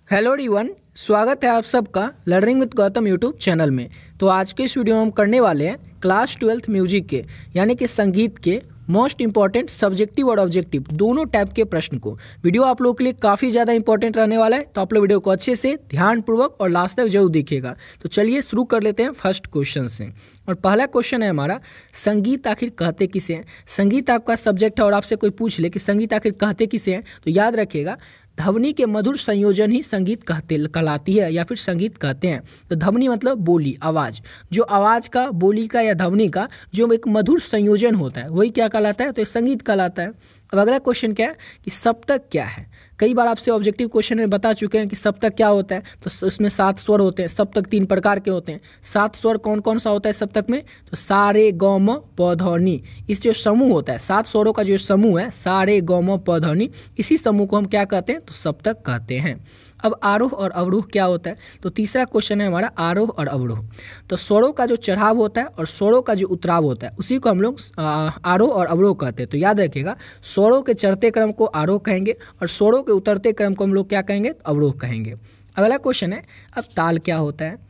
Hello everyone, स्वागत है आप सबका learning with Gautam YouTube channel में। तो आज के इस वीडियो में हम करने वाले हैं क्लास 12th म्यूजिक के यानी कि संगीत के मोस्ट इंपॉर्टेंट सब्जेक्टिव और ऑब्जेक्टिव दोनों टाइप के प्रश्न को। वीडियो आप लोगों के लिए काफ़ी ज़्यादा इंपॉर्टेंट रहने वाला है, तो आप लोग वीडियो को अच्छे से ध्यानपूर्वक और लास्ट तक जरूर देखिएगा। तो चलिए शुरू कर लेते हैं फर्स्ट क्वेश्चन से। और पहला क्वेश्चन है हमारा, संगीत आखिर कहते किसे हैं। संगीत आपका सब्जेक्ट है और आपसे कोई पूछ ले कि संगीत आखिर कहते किसे हैं, तो याद रखिएगा ध्वनि के मधुर संयोजन ही संगीत कहलाती है या फिर संगीत कहते हैं। तो ध्वनि मतलब बोली, आवाज़, जो आवाज़ का, बोली का या ध्वनि का जो एक मधुर संयोजन होता है वही क्या कहलाता है, तो संगीत कहलाता है। अब अगला क्वेश्चन क्या है कि सप्तक क्या है। कई बार आपसे ऑब्जेक्टिव क्वेश्चन में बता चुके हैं कि सप्तक क्या होता है, तो इसमें 7 स्वर होते हैं। सप्तक 3 प्रकार के होते हैं। 7 स्वर कौन कौन सा होता है सप्तक में, तो सा रे ग म प ध नि। इस जो समूह होता है, 7 स्वरों का जो समूह है, सा रे ग म प ध नि, इसी समूह को हम क्या कहते हैं, तो सप्तक कहते हैं। अब आरोह और अवरोह क्या होता है, तो तीसरा क्वेश्चन है हमारा आरोह और अवरोह। तो स्वरों का जो चढ़ाव होता है और स्वरों का जो उतराव होता है उसी को हम लोग आरोह और अवरोह कहते हैं। तो याद रखिएगा, स्वरों के चढ़ते क्रम को आरोह कहेंगे और स्वरों के उतरते क्रम को हम लोग क्या कहेंगे, अवरोह कहेंगे। अगला क्वेश्चन है, अब ताल क्या होता है।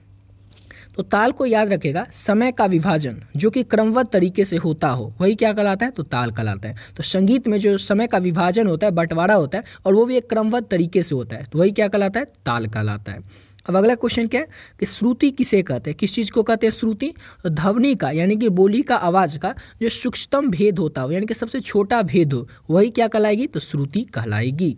तो ताल को याद रखेगा, समय का विभाजन जो कि क्रमबद्ध तरीके से होता हो वही क्या कहलाता है, तो ताल कहलाता है। तो संगीत में जो समय का विभाजन होता है, बंटवारा होता है और वो भी एक क्रमबद्ध तरीके से होता है, तो वही क्या कहलाता है, ताल कहलाता है। अब अगला क्वेश्चन क्या है कि श्रुति किसे कहते हैं, किस चीज़ को कहते हैं श्रुति, तो ध्वनि का यानी कि बोली का, आवाज़ का जो सूक्ष्मतम भेद होता हो यानी कि सबसे छोटा भेद हो वही क्या कहलाएगी, तो श्रुति कहलाएगी।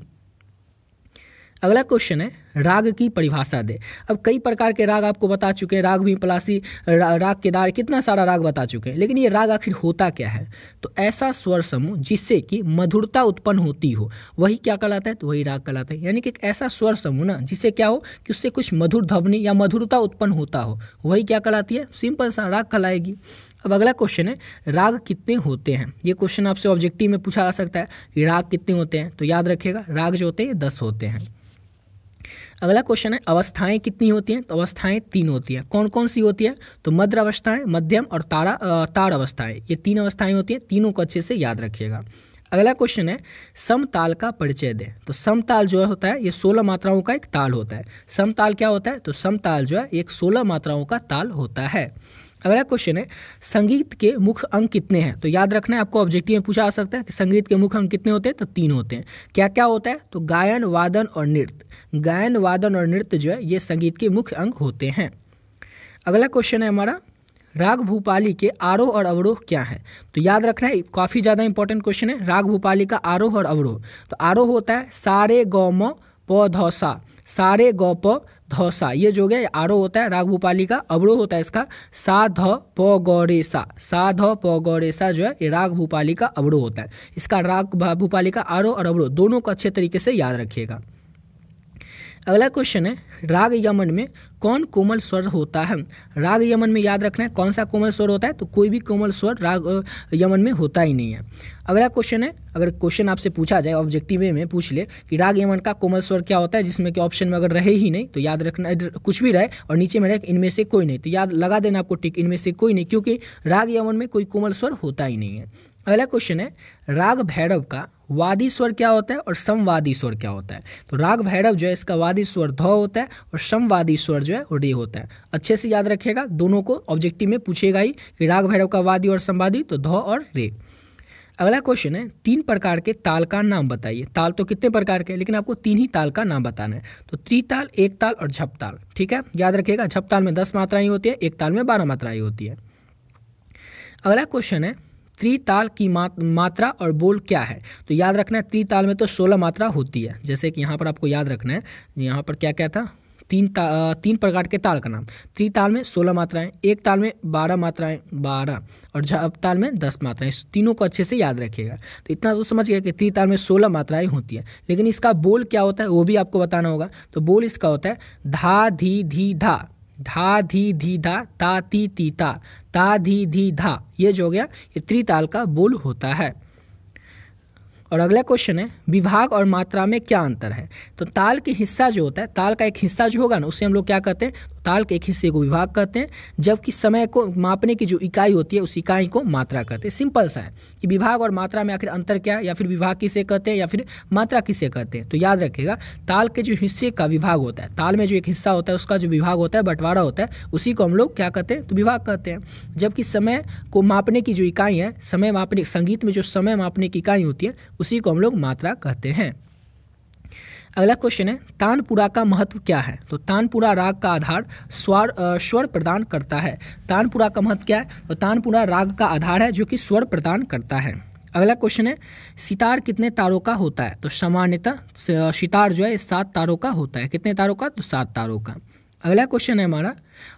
अगला क्वेश्चन है, राग की परिभाषा दे। अब कई प्रकार के राग आपको बता चुके हैं, राग भीमपलासी, राग केदार, कितना सारा राग बता चुके हैं, लेकिन ये राग आखिर होता क्या है, तो ऐसा स्वर समूह जिससे कि मधुरता उत्पन्न होती हो वही क्या कहलाता है, तो वही राग कहलाता है। यानी कि एक ऐसा स्वर समूह ना जिससे क्या हो कि उससे कुछ मधुर ध्वनि या मधुरता उत्पन्न होता हो वही क्या कहलाती है, सिंपल सा राग कहलाएगी। अब अगला क्वेश्चन है, राग कितने होते हैं। ये क्वेश्चन आपसे ऑब्जेक्टिव में पूछा जा सकता है कि राग कितने होते हैं, तो याद रखिएगा राग जो होते हैं 10 होते हैं। अगला क्वेश्चन है, अवस्थाएं कितनी होती हैं, तो अवस्थाएं 3 होती हैं। कौन कौन सी होती है, तो मध्य अवस्थाएं, मध्यम और ताड़ अवस्थाएं, ये 3 अवस्थाएं होती हैं। तीनों को अच्छे से याद रखिएगा। अगला क्वेश्चन है, समताल का परिचय दें। तो समताल जो होता है ये 16 मात्राओं का एक ताल होता है। समताल क्या होता है, तो समताल जो है एक 16 मात्राओं का ताल होता है। अगला क्वेश्चन है, संगीत के मुख्य अंग कितने हैं। तो याद रखना है, आपको ऑब्जेक्टिव में पूछा जा सकता है कि संगीत के मुख्य अंग कितने होते हैं, तो 3 होते हैं। क्या क्या होता है, तो गायन, वादन और नृत्य। गायन, वादन और नृत्य जो है ये संगीत के मुख्य अंग होते हैं। अगला क्वेश्चन है हमारा, राग भूपाली के आरोह और अवरोह क्या है। तो याद रखना है, काफ़ी ज़्यादा इंपॉर्टेंट क्वेश्चन है। राग भूपाली का आरोह और अवरोह, तो आरोह होता है सा रे ग म प ध सा, सा रे ग प ध सा, ये जो गया आरोह होता है राग भूपाली का। अवरोह होता है इसका सा ध प ग रे सा, सा ध प ग रे सा जो है ये राग भूपाली का अवरोह होता है। इसका राग भूपाली का आरोह और अवरोह दोनों को अच्छे तरीके से याद रखिएगा। अगला क्वेश्चन है, राग यमन में कौन कोमल स्वर होता है। राग यमन में याद रखना है कौन सा कोमल स्वर होता है, तो कोई भी कोमल स्वर राग यमन में होता ही नहीं है। अगला क्वेश्चन है, अगर क्वेश्चन आपसे पूछा जाए ऑब्जेक्टिव में पूछ ले कि राग यमन का कोमल स्वर क्या होता है, जिसमें कि ऑप्शन में अगर रहे ही नहीं तो याद रखना, कुछ भी रहे और नीचे में रहे इनमें से कोई नहीं, तो याद लगा देना आपको टिक, इनमें से कोई नहीं, क्योंकि राग यमन में कोई कोमल स्वर होता ही नहीं है। अगला क्वेश्चन है, राग भैरव का वादी स्वर क्या होता है और समवादी स्वर क्या होता है। तो राग भैरव जो है इसका वादी स्वर ध होता है और समवादी स्वर जो है वो रे होता है। अच्छे से याद रखिएगा, दोनों को ऑब्जेक्टिव में पूछेगा ही कि राग भैरव का वादी और समवादी, तो ध और रे। अगला क्वेश्चन है, 3 प्रकार के ताल का नाम बताइए। ताल तो कितने प्रकार के, लेकिन आपको 3 ही ताल का नाम बताना है। तो त्रिताल, एक ताल और झप ताल। ठीक है, याद रखिएगा झप ताल में 10 मात्राएं होती है, एक ताल में 12 मात्राएं होती है। अगला क्वेश्चन है, त्रिताल की मात्रा और बोल क्या है। तो याद रखना है त्रिताल में तो 16 मात्रा होती है। जैसे कि यहाँ पर आपको याद रखना है, यहाँ पर क्या क्या था, 3 प्रकार के ताल का नाम। त्रिताल में 16 मात्राएं, एक ताल में 12 मात्राएं 12 और झप ताल में 10 मात्राएं। तीनों को अच्छे से याद रखिएगा। तो इतना तो समझ गया कि त्रिताल में 16 मात्राएं होती है, लेकिन इसका बोल क्या होता है वो भी आपको बताना होगा। तो बोल इसका होता है धा धी धी धा, धा धी धी धा, ता ती ती ता, ता धी धी धा, ये जो हो गया ये त्रिताल का बोल होता है। और अगला क्वेश्चन है, विभाग और मात्रा में क्या अंतर है। तो ताल की हिस्सा जो होता है, ताल का एक हिस्सा जो होगा ना उसे हम लोग क्या कहते हैं, ताल के एक हिस्से को विभाग कहते हैं, जबकि समय को मापने की जो इकाई होती है उस इकाई को मात्रा कहते हैं। सिंपल सा है कि विभाग और मात्रा में आखिर अंतर क्या है, या फिर विभाग किसे कहते हैं या फिर मात्रा किसे कहते हैं। तो याद रखिएगा, ताल के जो हिस्से का विभाग होता है, ताल में जो एक हिस्सा होता है उसका जो विभाग होता है, बंटवारा होता है, उसी को हम लोग क्या कहते हैं, तो विभाग कहते हैं। जबकि समय को मापने की जो इकाई है, समय मापने, संगीत में जो समय मापने की इकाई होती है उसी को हम लोग मात्रा कहते हैं। अगला क्वेश्चन है, तानपुरा का महत्व क्या है। तो तानपुरा राग का आधार स्वर प्रदान करता है। तानपुरा का महत्व क्या है, तो तानपुरा राग का आधार है जो कि स्वर प्रदान करता है। अगला क्वेश्चन है, सितार कितने तारों का होता है। तो सामान्यतः सितार जो है 7 तारों का होता है। कितने तारों का, तो 7 तारों का। अगला क्वेश्चन है हमारा,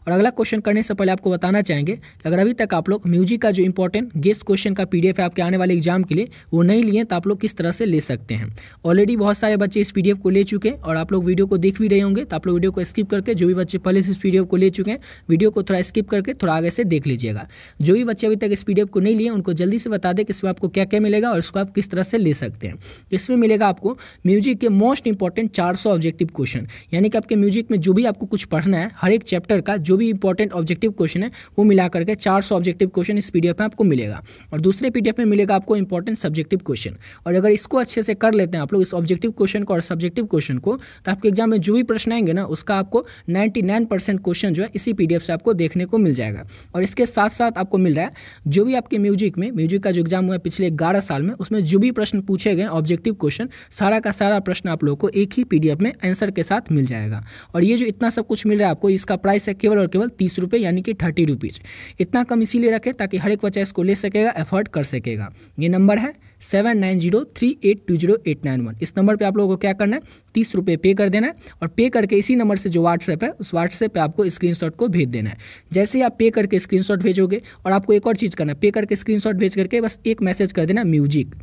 और अगला क्वेश्चन करने से पहले आपको बताना चाहेंगे कि अगर अभी तक आप लोग म्यूजिक का जो इंपॉर्टेंट गेस्ट क्वेश्चन का पीडीएफ है आपके आने वाले एग्जाम के लिए, वो नहीं लिए तो आप लोग किस तरह से ले सकते हैं। ऑलरेडी बहुत सारे बच्चे इस पीडीएफ को ले चुके हैं और आप लोग वीडियो को देख भी रहे होंगे, तो आप लोग वीडियो को स्किप करके, जो भी बच्चे पहले से इस पीडीएफ को ले चुके हैं, वीडियो को थोड़ा स्किप करके थोड़ा आगे से देख लीजिएगा। जो भी बच्चे अभी तक इस पीडीएफ को नहीं लिए उनको जल्दी से बता दें कि इसमें आपको क्या क्या मिलेगा और इसको आप किस तरह से ले सकते हैं। इसमें मिलेगा आपको म्यूजिक के मोस्ट इंपॉर्टेंट 400 ऑब्जेक्टिव क्वेश्चन, यानी कि आपके म्यूजिक में जो भी आपको कुछ पढ़ना है, हर एक चैप्टर का जो भी इंपॉर्टेंट ऑब्जेक्टिव क्वेश्चन है वो मिला करके 400 ऑब्जेक्टिव क्वेश्चन इस पीडीएफ में आपको मिलेगा। और दूसरे पीडीएफ में मिलेगा आपको इंपॉर्टेंट सब्जेक्टिव क्वेश्चन। और अगर इसको अच्छे से कर लेते हैं आप लोग, इस ऑब्जेक्टिव क्वेश्चन को और सब्जेक्टिव क्वेश्चन को, तो आपके एग्जाम में जो भी प्रश्न आएंगे ना, उसका आपको 99% क्वेश्चन जो है इसी पीडीएफ से आपको देखने को मिल जाएगा। और इसके साथ साथ आपको मिल रहा है जो भी आपके म्यूजिक का जो एग्जाम हुआ है पिछले 11 साल में, उसमें जो भी प्रश्न पूछे गए ऑब्जेक्टिव क्वेश्चन, सारा का सारा प्रश्न आप लोगों को एक ही पीडीएफ में आंसर के साथ मिल जाएगा। और ये जो इतना सब कुछ मिल रहा है आपको, इसका प्राइस है केवल और केवल 30 रुपये, यानी कि 30 रुपीज़। इतना कम इसीलिए रखें ताकि हर एक बच्चा इसको ले सकेगा, एफर्ट कर सकेगा। ये नंबर है 7903820891। इस नंबर पे आप लोगों को क्या करना है, 30 रुपये पे कर देना है, और पे करके इसी नंबर से जो व्हाट्सएप है उस व्हाट्सएप पे आपको स्क्रीनशॉट को भेज देना है। जैसे ही आप पे करके स्क्रीनशॉट भेजोगे, और आपको एक और चीज़ करना है, पे करके स्क्रीनशॉट भेज करके बस एक मैसेज कर देना म्यूजिक,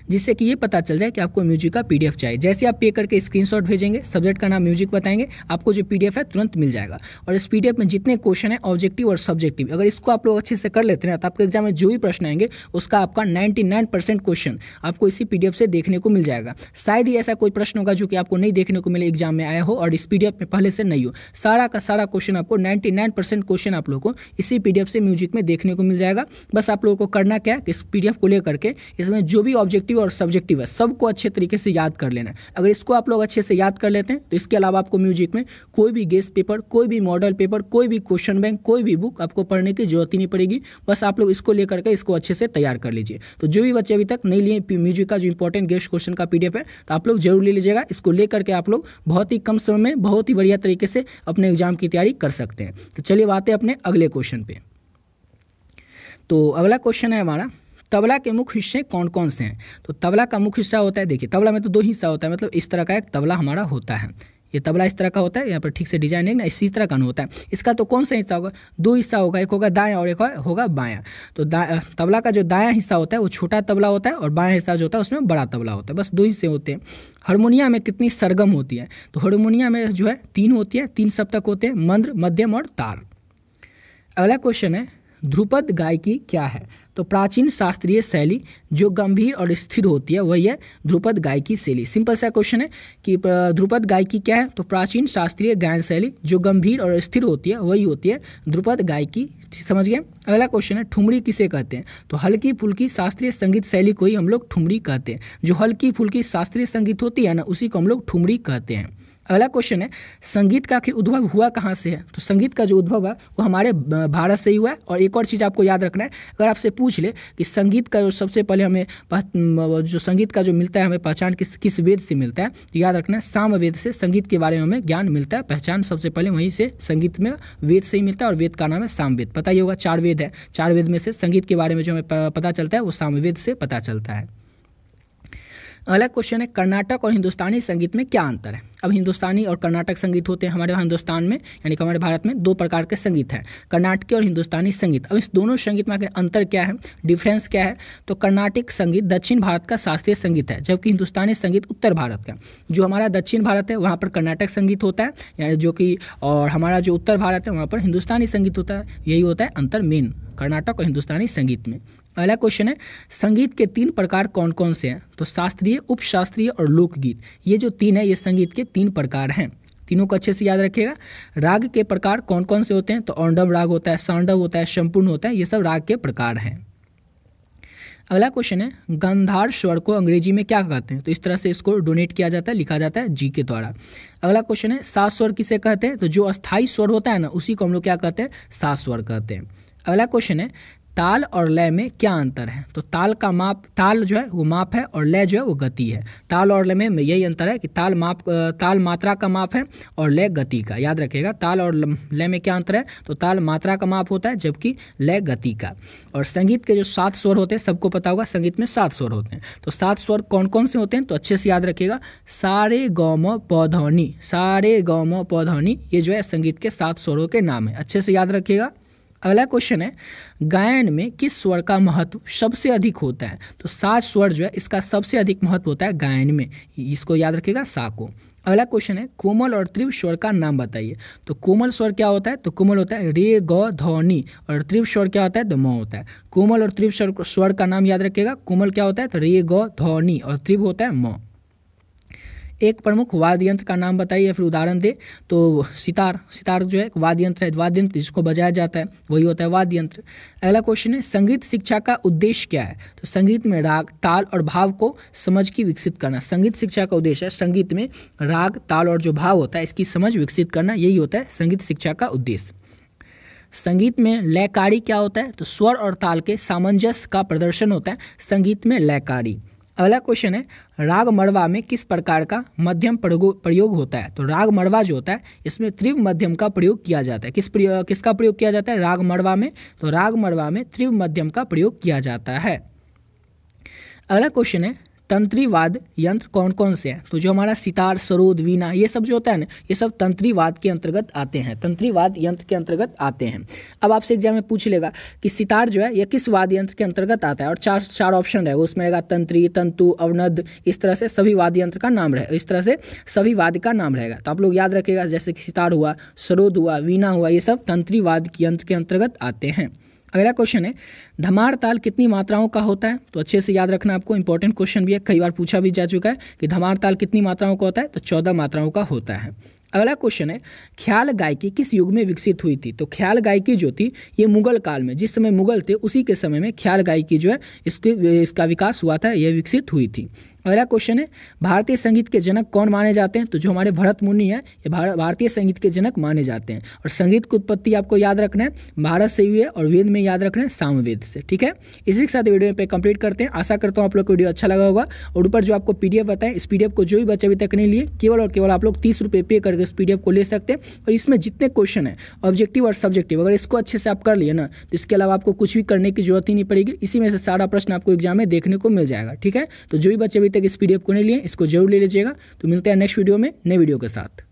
जिससे कि ये पता चल जाए कि आपको म्यूजिक का पीडीएफ चाहिए। जैसे आप पे करके स्क्रीनशॉट भेजेंगे, सब्जेक्ट का नाम म्यूजिक बताएंगे, आपको जो पीडीएफ है तुरंत मिल जाएगा। और इस पीडीएफ में जितने क्वेश्चन है ऑब्जेक्टिव और सब्जेक्टिव, अगर इसको आप लोग अच्छे से कर लेते हैं तो आपके एग्जाम में जो भी प्रश्न आएंगे उसका आपका 99% क्वेश्चन आपको इसी पीडीएफ से देखने को मिल जाएगा। शायद ही ऐसा कोई प्रश्न होगा जो कि आपको नहीं देखने को मिले, एग्जाम में आया हो और इस पीडीएफ में पहले से नहीं हो। सारा का सारा क्वेश्चन आपको 99% क्वेश्चन आप लोगों को इसी पीडीएफ से म्यूजिक में देखने को मिल जाएगा। बस आप लोगों को करना क्या है कि इस पीडीएफ को लेकर के इसमें जो भी ऑब्जेक्टिव और सब्जेक्टिव है सबको अच्छे तरीके से याद कर लेना है। अगर इसको आप लोग अच्छे से याद कर लेते हैं तो इसके अलावा आपको म्यूजिक में कोई भी गेस्ट पेपर, कोई भी मॉडल पेपर, कोई भी क्वेश्चन बैंक, कोई भी बुक आपको पढ़ने की जरूरत ही नहीं पड़ेगी। बस आप लोग इसको लेकर के इसको अच्छे से तैयार कर लीजिए। तो जो भी बच्चे अभी तक नहीं लिए म्यूजिक का जो इंपॉर्टेंट गेस्ट क्वेश्चन का पीडीएफ है, तो आप लोग जरूर ले लीजिएगा। इसको लेकर के आप लोग बहुत ही कम समय में बहुत ही बढ़िया तरीके से अपने एग्जाम की तैयारी कर सकते हैं। तो चलिए बात है अपने अगले क्वेश्चन पे। तो अगला क्वेश्चन है हमारा, तबला के मुख्य हिस्से कौन कौन से हैं। तो तबला का मुख्य हिस्सा होता है, देखिए तबला में तो 2 हिस्सा होता है, मतलब इस तरह का एक तबला हमारा होता है। ये तबला इस तरह का होता है, यहाँ पर ठीक से डिजाइन है ना, इसी तरह का होता है। इसका तो कौन सा हिस्सा होगा, 2 हिस्सा होगा, एक होगा दायां और एक होगा बायां। तो तबला का जो दायां हिस्सा होता है वो छोटा तबला होता है, और बायां हिस्सा जो होता है उसमें बड़ा तबला होता है। बस 2 हिस्से होते हैं। हारमोनियम में कितनी सरगम होती है। तो हारमोनियम में जो है 3 होती है, 3 सप्तक होते हैं, मंद्र, मध्यम और तार। अगला क्वेश्चन है, ध्रुपद गायकी क्या है। तो प्राचीन शास्त्रीय शैली जो गंभीर और स्थिर होती है वही है ध्रुपद गायकी शैली। सिंपल सा क्वेश्चन है कि ध्रुपद गायकी क्या है। तो प्राचीन शास्त्रीय गायन शैली जो गंभीर और स्थिर होती है वही होती है ध्रुपद गायकी। समझ गए। अगला क्वेश्चन है, ठुमरी किसे कहते हैं। तो हल्की फुल्की शास्त्रीय संगीत शैली को ही हम लोग ठुमरी कहते हैं। जो हल्की फुल्की शास्त्रीय संगीत होती है ना, उसी को हम लोग ठुमरी कहते हैं। अगला क्वेश्चन है, संगीत का आखिर उद्भव हुआ कहाँ से है। तो संगीत का जो उद्भव है वो हमारे भारत से ही हुआ है। और एक और चीज़ आपको याद रखना है, अगर आपसे पूछ ले कि संगीत का जो सबसे पहले हमें जो संगीत का जो मिलता है हमें पहचान किस वेद से मिलता है, तो याद रखना है सामवेद से संगीत के बारे में हमें ज्ञान मिलता है। पहचान सबसे पहले वहीं से संगीत में वेद से ही मिलता है, और वेद का नाम है सामवेद। पता ही होगा 4 वेद है, 4 वेद में से संगीत के बारे में जो हमें पता चलता है वो सामवेद से पता चलता है। अगला क्वेश्चन है, कर्नाटक और हिंदुस्तानी संगीत में क्या अंतर है। अब हिंदुस्तानी और कर्नाटक संगीत होते हैं हमारे हिंदुस्तान में, यानी कि हमारे भारत में 2 प्रकार के संगीत हैं, कर्नाटकी और हिंदुस्तानी संगीत। अब इस दोनों संगीत में अंतर क्या है, डिफरेंस क्या है। तो कर्नाटक संगीत दक्षिण भारत का शास्त्रीय संगीत है, जबकि हिंदुस्तानी संगीत उत्तर भारत का। जो हमारा दक्षिण भारत है वहाँ पर कर्नाटक संगीत होता है, यानी जो कि, और हमारा जो उत्तर भारत है वहाँ पर हिंदुस्तानी संगीत होता है। यही होता है अंतर मेन कर्नाटक और हिंदुस्तानी संगीत में। अगला क्वेश्चन है, संगीत के 3 प्रकार कौन कौन से हैं। तो शास्त्रीय, उपशास्त्रीय और लोकगीत। ये जो 3 है ये संगीत के 3 प्रकार हैं। तीनों को अच्छे से याद रखिएगा। राग के प्रकार कौन कौन से होते हैं, तो औंडव राग होता है, सांडव होता है, संपूर्ण होता है, ये सब राग के प्रकार हैं। अगला क्वेश्चन है गांधार स्वर को अंग्रेजी में क्या कहते हैं, तो इस तरह से इसको डोनेट किया जाता है, लिखा जाता है जी के द्वारा। अगला क्वेश्चन है सात स्वर किसे कहते हैं, तो जो अस्थाई स्वर होता है ना उसी को हम लोग क्या कहते हैं, सात स्वर कहते हैं। अगला क्वेश्चन है ताल और लय में क्या अंतर है, तो ताल का माप, ताल जो है वो माप है और लय जो है वो गति है। ताल और लय में यही अंतर है कि ताल मात्रा का माप है और लय गति का। याद रखिएगा ताल और लय में क्या अंतर है, तो ताल मात्रा का माप होता है जबकि लय गति का। और संगीत के जो सात स्वर होते हैं सबको पता होगा, संगीत में सात स्वर होते हैं। तो सात स्वर कौन कौन से होते हैं, तो अच्छे से याद रखिएगा सारे ग म प ध नि, सारे ग म प ध नि, ये जो है संगीत के सात स्वरों के नाम है, अच्छे से याद रखिएगा। अगला क्वेश्चन है गायन में किस स्वर का महत्व सबसे अधिक होता है, तो सात स्वर जो है इसका सबसे अधिक महत्व होता है गायन में, इसको याद रखिएगा सा को। अगला क्वेश्चन है कोमल और तीव्र स्वर का नाम बताइए, तो कोमल स्वर क्या होता है, तो कोमल होता है रे ग ध नि, और तीव्र स्वर क्या होता है, तो म होता है। कोमल और तीव्र स्वर का नाम याद रखिएगा, कोमल क्या होता है, तो रे ग ध नि, और तीव्र होता है म। एक प्रमुख वाद्य यंत्र का नाम बताइए, फिर उदाहरण दे, तो सितार, सितार जो है एक वाद्य यंत्र है, वाद्य यंत्र जिसको बजाया जाता है वही होता है वाद्य यंत्र। अगला क्वेश्चन है संगीत शिक्षा का उद्देश्य क्या है, तो संगीत में राग, ताल और भाव को समझ की विकसित करना। संगीत शिक्षा का उद्देश्य है संगीत में राग, ताल और जो भाव होता है इसकी समझ विकसित करना, यही होता है संगीत शिक्षा का उद्देश्य। संगीत में लयकारी क्या होता है, तो स्वर और ताल के सामंजस्य का प्रदर्शन होता है संगीत में लयकारी। अगला क्वेश्चन है राग मड़वा में किस प्रकार का मध्यम प्रयोग होता है, तो राग मड़वा जो होता है इसमें त्रिव मध्यम का प्रयोग किया जाता है। किसका प्रयोग किया जाता है राग मड़वा में, तो राग मड़वा में त्रिव मध्यम का प्रयोग किया जाता है। अगला क्वेश्चन है तंत्री वाद्य यंत्र कौन कौन से हैं, तो जो हमारा सितार, सरोद, वीणा, ये सब जो होता है ना ये सब तंत्री वाद्य के अंतर्गत आते हैं, तंत्री वाद्य यंत्र के अंतर्गत आते हैं। अब आपसे एग्जाम में पूछ लेगा कि सितार जो है ये किस वाद्य यंत्र के अंतर्गत आता है, और चार ऑप्शन रहेगा, उसमें रहेगा तंत्री, तंतु, अवनद, इस तरह से सभी वाद्य यंत्र का नाम रहेगा, इस तरह से सभी वाद्य का नाम रहेगा। तो आप लोग याद रखिएगा जैसे कि सितार हुआ, सरोद हुआ, वीणा हुआ, ये सब तंत्री वाद्य यंत्र के अंतर्गत आते हैं। अगला क्वेश्चन है धमार ताल कितनी मात्राओं का होता है, तो अच्छे से याद रखना आपको, इंपॉर्टेंट क्वेश्चन भी है, कई बार पूछा भी जा चुका है कि धमार ताल कितनी मात्राओं का होता है, तो 14 मात्राओं का होता है। अगला क्वेश्चन है ख्याल गायकी किस युग में विकसित हुई थी, तो ख्याल गायकी जो थी ये मुगल काल में, जिस समय मुगल थे उसी के समय में ख्याल गायकी जो है इसका विकास हुआ था, यह विकसित हुई थी। अगला क्वेश्चन है भारतीय संगीत के जनक कौन माने जाते हैं, तो जो हमारे भरत मुनि हैं ये भारतीय संगीत के जनक माने जाते हैं। और संगीत की उत्पत्ति आपको याद रखना है भारत से हुई है, और वेद में याद रखना है सामवेद से। ठीक है, इसी के साथ वीडियो पे कंप्लीट करते हैं। आशा करता हूँ आप लोग को वीडियो अच्छा लगा होगा। और ऊपर जो आपको PDF बताएं, इस PDF को जो भी बच्चे अभी तक नहीं लिए केवल और केवल आप लोग 30 रुपये पे करके इस PDF को ले सकते हैं। और इसमें जितने क्वेश्चन है ऑब्जेक्टिव और सब्जेक्टिव, अगर इसको अच्छे से आप कर लिए ना तो इसके अलावा आपको कुछ भी करने की जरूरत ही नहीं पड़ेगी, इसी में से सारा प्रश्न आपको एग्जाम में देखने को मिल जाएगा। ठीक है, तो जो भी बच्चे अभी तक इस PDF को नहीं लिए इसको जरूर ले लीजिएगा। तो मिलते हैं नेक्स्ट वीडियो में नए वीडियो के साथ।